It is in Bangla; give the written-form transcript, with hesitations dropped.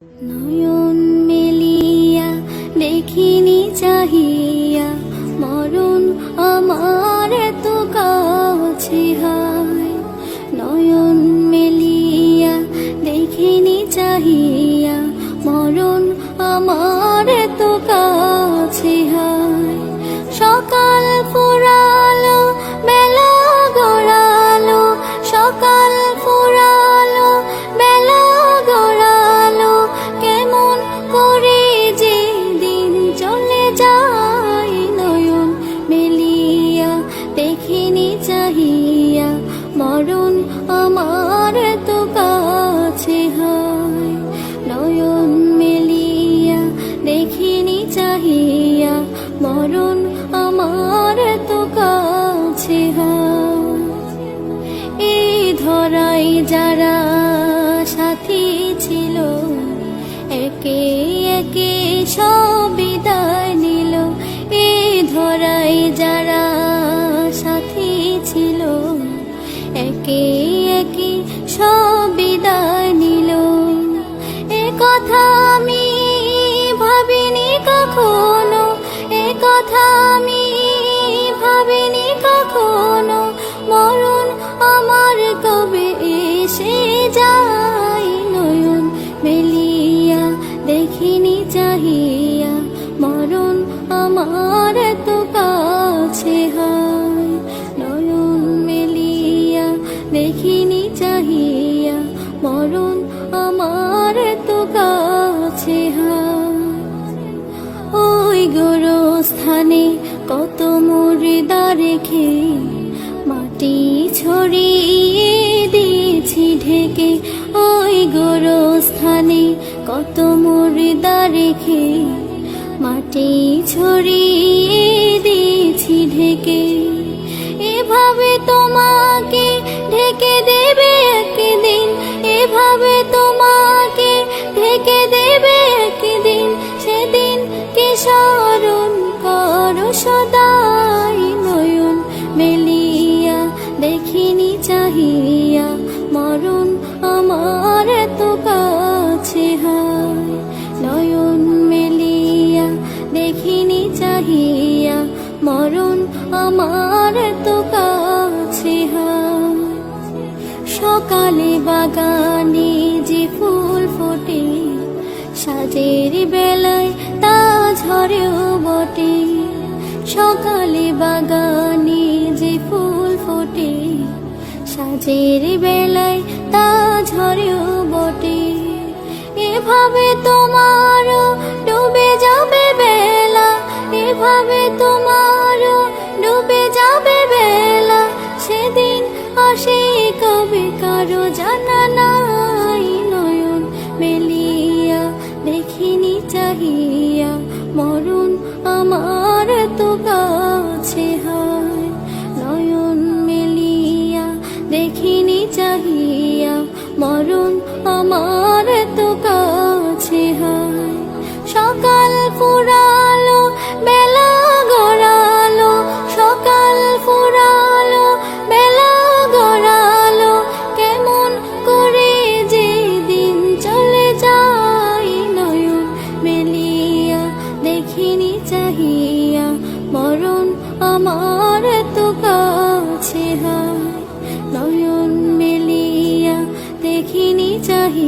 নয়ন মেলিয়া দেখিনি চাহিয়া মরণ আমার এত কাছে হায়। নয়ন মেলিয়া দেখিনি চাহিয়া মরণ আমার এত কাছে হায়। সকাল ফুরালো বেলা গড়ালো, সকাল ফুরালো বেলা গড়ালো, কেমন করে যে দিন চলে যায়। নয়ন মেলিয়া দেখিনি চাহিয়া মরণ আমার এত কাছে হায়। নয়ন মেলিয়া দেখিনি চাহিয়া মরণ আমার এত কাছে হায়। এই ধরাই যারা সাথী ছিল, একে একে সব বিদায় নিল। এই ধরাই যারা সাথী ছিল, একে একে সব বিদায় নিল। এ কথা আমি ভাবিনি কখনো, এ কথা আমি ভাবিনি কখনো, মরণ আমার কবে এসে যায়। নয়ন মেলিয়া দেখিনি চাহিয়া মরণ আমার এত কাছে হায়। নয়ন মেলিয়া দেখিনি চাহিয়া মরণ আমার এত কাছে হায়। ওই গোরস্থানে কত মুর্দা রেখে মাটি ছড়িয়ে দিয়েছি ঢেকে। ওই গোরস্থানে কত মুর্দা রেখে মাটি ছড়িয়ে দিয়েছি ঢেকে। এভাবে তোমাকে ঢেকে দেবে একদিন, এভাবে তোমাকে ঢেকে দেবে একদিন, সেদিন কে স্মরণ করো সদাই। নয়ন মেলিয়া দেখিনি চাহিয়া মরণ আমার এত কাছে হায়। নয়ন মেলিয়া দেখিনি চাহিয়া মরণ আমার এত কাছে হায়। সকালে বাগানে যে ফুল ফোটে, সাজের বেলায় তা ঝরেও বটে। সকালে বাগানে যে ফুল ফোটে, সাজের বেলায় তা ঝরেও বটে। এভাবে তোমারও ডুবে যাবে বেলা, এভাবে তোমারও ডুবে যাবে বেলা, সেদিন আসে কবে কারো জানা নাই। নয়ন মেলিয়া দেখিনি চাহিয়া মরণ আমার এত কাছে হায়। নয়ন মেলিয়া দেখিনি চাহিয়া মরণ আমার এত কাছে হায়।